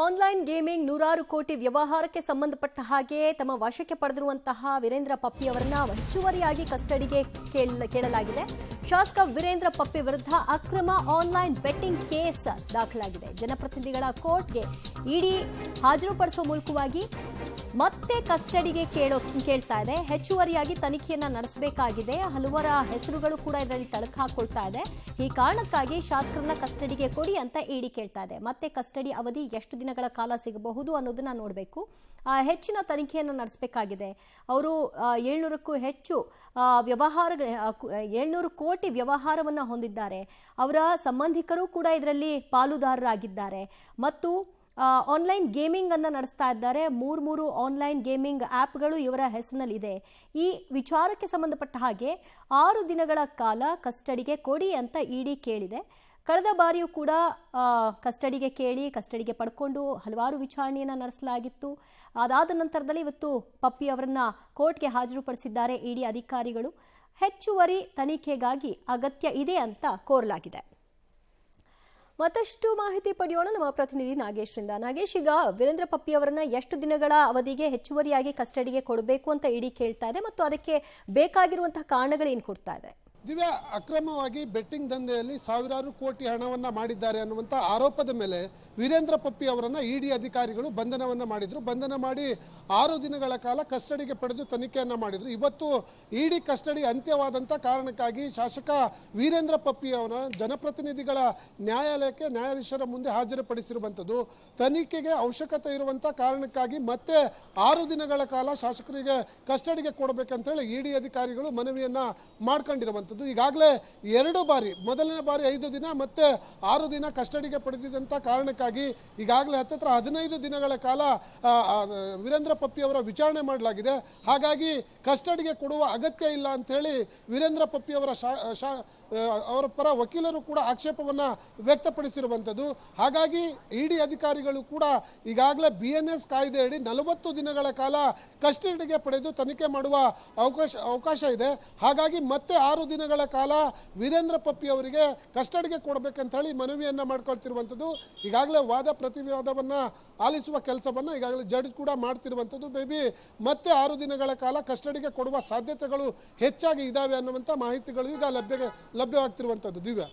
Online gaming ನೂರಾರು ಕೋಟಿ ವ್ಯವಹಾರಕ್ಕೆ ಸಂಬಂಧಪಟ್ಟ ಹಾಗೆ ತಮ್ಮ ವಶಕ್ಕೆ ಪಡೆದಿರುವಂತಹ ವೀರೇಂದ್ರ ಪಪ್ಪಿ ಅವರನ್ನ ಹೆಚ್ಚುವರಿಯಾಗಿ ಕಸ್ಟಡಿಗೆ ಕೇಳಲಾಗಿದೆ. ಶಾಸಕ ವೀರೇಂದ್ರ ಪಪ್ಪಿ ವಿರುದ್ಧ ಅಕ್ರಮ ಆನ್ಲೈನ್ ಬೆಟ್ಟಿಂಗ್ ಕೇಸ್ ದಾಖಲಾಗಿದೆ. ಜನಪ್ರತಿನಿಧಿಗಳ ಕೋರ್ಟ್ಗೆ ಇಡಿ ಹಾಜರುಪಡಿಸುವ ಮೂಲಕವಾಗಿ ಮತ್ತೆ ಕಸ್ಟಡಿಗೆ ಕೇಳ್ತಾ ಇದೆ. ಹೆಚ್ಚುವರಿಯಾಗಿ ತನಿಖೆಯನ್ನ ನಡೆಸಬೇಕಾಗಿದೆ. ಹಲವರ ಹೆಸರುಗಳು ಕೂಡ ಇದರಲ್ಲಿ ತಳಕು ಹಾಕೊಳ್ತಾ ಇದೆ. ಈ ಕಾರಣಕ್ಕಾಗಿ ಶಾಸಕರನ್ನ ಕಸ್ಟಡಿಗೆ ಕೊಡಿ ಅಂತ ಇಡಿ ಕೇಳ್ತಾ ಇದೆ. ಮತ್ತೆ ಕಸ್ಟಡಿ ಅವಧಿ ಎಷ್ಟು ದಿನಗಳ ಕಾಲ ಸಿಗಬಹುದು ಅನ್ನೋದನ್ನ ನೋಡಬೇಕು. ಹೆಚ್ಚಿನ ತನಿಖೆಯನ್ನು ನಡೆಸಬೇಕಾಗಿದೆ. ಅವರು 700ಕ್ಕೂ ಹೆಚ್ಚು 700 ಕೋಟಿ ವ್ಯವಹಾರವನ್ನ ಹೊಂದಿದ್ದಾರೆ. ಅವರ ಸಂಬಂಧಿಕರು ಕೂಡ ಇದರಲ್ಲಿ ಪಾಲುದಾರರಾಗಿದ್ದಾರೆ ಮತ್ತು ಆನ್ಲೈನ್ ಗೇಮಿಂಗ್ ಅನ್ನ ನಡೆಸ್ತಾ ಇದ್ದಾರೆ. ಮೂರು ಆನ್ಲೈನ್ ಗೇಮಿಂಗ್ ಆಪ್ಗಳು ಇವರ ಹೆಸರಿನಲ್ಲಿದೆ. ಈ ವಿಚಾರಕ್ಕೆ ಸಂಬಂಧಪಟ್ಟ ಹಾಗೆ 6 ದಿನಗಳ ಕಾಲ ಕಸ್ಟಡಿಗೆ ಕೊಡಿ ಅಂತ ಇಡಿ ಕೇಳಿದೆ. ಕಳೆದ ಬಾರಿಯೂ ಕೂಡ ಕಸ್ಟಡಿಗೆ ಪಡ್ಕೊಂಡು ಹಲವಾರು ವಿಚಾರಣೆಯನ್ನು ನಡೆಸಲಾಗಿತ್ತು. ಅದಾದ ನಂತರದಲ್ಲಿ ಇವತ್ತು ಪಪ್ಪಿ ಅವರನ್ನ ಕೋರ್ಟ್ಗೆ ಹಾಜರುಪಡಿಸಿದ್ದಾರೆ ಇಡಿ ಅಧಿಕಾರಿಗಳು. ಹೆಚ್ಚುವರಿ ತನಿಖೆಗಾಗಿ ಅಗತ್ಯ ಇದೆ ಅಂತ ಕೋರಲಾಗಿದೆ. ಮತ್ತಷ್ಟು ಮಾಹಿತಿ ಪಡೆಯೋಣ ನಮ್ಮ ಪ್ರತಿನಿಧಿ ನಾಗೇಶ್ರಿಂದ. ನಾಗೇಶ್, ಈಗ ವೀರೇಂದ್ರ ಪಪ್ಪಿ ಅವರನ್ನ ಎಷ್ಟು ದಿನಗಳ ಅವಧಿಗೆ ಹೆಚ್ಚುವರಿಯಾಗಿ ಕಸ್ಟಡಿಗೆ ಕೊಡಬೇಕು ಅಂತ ಇಡಿ ಕೇಳ್ತಾ ಇದೆ ಮತ್ತು ಅದಕ್ಕೆ ಬೇಕಾಗಿರುವಂತಹ ಕಾರಣಗಳೇನು ಕೊಡ್ತಾ ಇದೆ? ದಿವ್ಯಾ, ಅಕ್ರಮವಾಗಿ ಬೆಟ್ಟಿಂಗ್ ದಂಧೆಯಲ್ಲಿ ಸಾವಿರಾರು ಕೋಟಿ ಹಣವನ್ನ ಮಾಡಿದ್ದಾರೆ ಅನ್ನುವಂಥ ಆರೋಪದ ಮೇಲೆ ವೀರೇಂದ್ರ ಪಪ್ಪಿ ಅವರನ್ನ ಇಡಿ ಅಧಿಕಾರಿಗಳು ಬಂಧನವನ್ನ ಮಾಡಿದ್ರು. ಬಂಧನ ಮಾಡಿ 6 ದಿನಗಳ ಕಾಲ ಕಸ್ಟಡಿಗೆ ಪಡೆದು ತನಿಖೆಯನ್ನ ಮಾಡಿದ್ರು. ಇವತ್ತು ಇಡಿ ಕಸ್ಟಡಿ ಅಂತ್ಯವಾದಂಥ ಕಾರಣಕ್ಕಾಗಿ ಶಾಸಕ ವೀರೇಂದ್ರ ಪಪ್ಪಿ ಅವರ ಜನಪ್ರತಿನಿಧಿಗಳ ನ್ಯಾಯಾಲಯಕ್ಕೆ ನ್ಯಾಯಾಧೀಶರ ಮುಂದೆ ಹಾಜರುಪಡಿಸಿರುವಂಥದ್ದು. ತನಿಖೆಗೆ ಅವಶ್ಯಕತೆ ಇರುವಂಥ ಕಾರಣಕ್ಕಾಗಿ ಮತ್ತೆ 6 ದಿನಗಳ ಕಾಲ ಶಾಸಕರಿಗೆ ಕಸ್ಟಡಿಗೆ ಕೊಡಬೇಕಂತೇಳಿ ಇಡಿ ಅಧಿಕಾರಿಗಳು ಮನವಿಯನ್ನ ಮಾಡ್ಕೊಂಡಿರುವಂಥದ್ದು. ಈಗಾಗಲೇ 2 ಬಾರಿ, ಮೊದಲನೇ ಬಾರಿ 5 ದಿನ ಮತ್ತೆ 6 ದಿನ ಕಸ್ಟಡಿಗೆ ಪಡೆದಿದ್ದಂಥ ಕಾರಣಕ್ಕಾಗಿ ಈಗಾಗಲೇ ಹತ್ತಿರ 15 ದಿನಗಳ ಕಾಲ ವೀರೇಂದ್ರ ಪಪ್ಪಿ ಅವರ ವಿಚಾರಣೆ ಮಾಡಲಾಗಿದೆ. ಹಾಗಾಗಿ ಕಸ್ಟಡಿಗೆ ಕೊಡುವ ಅಗತ್ಯ ಇಲ್ಲ ಅಂತ ಹೇಳಿ ವೀರೇಂದ್ರ ಪಪ್ಪಿ ಅವರ ಪರ ವಕೀಲರು ಕೂಡ ಆಕ್ಷೇಪವನ್ನ ವ್ಯಕ್ತಪಡಿಸಿರುವಂಥದ್ದು. ಹಾಗಾಗಿ ಇಡಿ ಅಧಿಕಾರಿಗಳು ಕೂಡ ಈಗಾಗಲೇ BNS ಕಾಯ್ದೆಯಡಿ 40 ದಿನಗಳ ಕಾಲ ಕಸ್ಟಡಿಗೆ ಪಡೆದು ತನಿಖೆ ಮಾಡುವ ಅವಕಾಶ ಇದೆ. ಹಾಗಾಗಿ ಮತ್ತೆ 6 ದಿನಗಳ ಕಾಲ ವೀರೇಂದ್ರ ಪಪ್ಪಿ ಅವರಿಗೆ ಕಸ್ಟಡಿಗೆ ಕೊಡಬೇಕಂತ ಹೇಳಿ ಮನವಿಯನ್ನ ಮಾಡ್ಕೊಳ್ತಿರುವಂಥದ್ದು. ಈಗಾಗಲೇ ವಾದ ಪ್ರತಿವಾದವನ್ನ ಆಲಿಸುವ ಕೆಲಸವನ್ನ ಈಗಾಗಲೇ ಜಡ್ಜ್ ಕೂಡ ಮಾಡ್ತಿರುವಂಥದ್ದು. ಬೇಬಿ ಮತ್ತೆ 6 ದಿನಗಳ ಕಾಲ ಕಸ್ಟಡಿಗೆ ಕೊಡುವ ಸಾಧ್ಯತೆಗಳು ಹೆಚ್ಚಾಗಿ ಇದಾವೆ ಅನ್ನುವಂಥ ಮಾಹಿತಿಗಳು ಈಗ ಲಭ್ಯವಾಗ್ತಿರುವಂಥದ್ದು. ದಿವ್ಯಾ.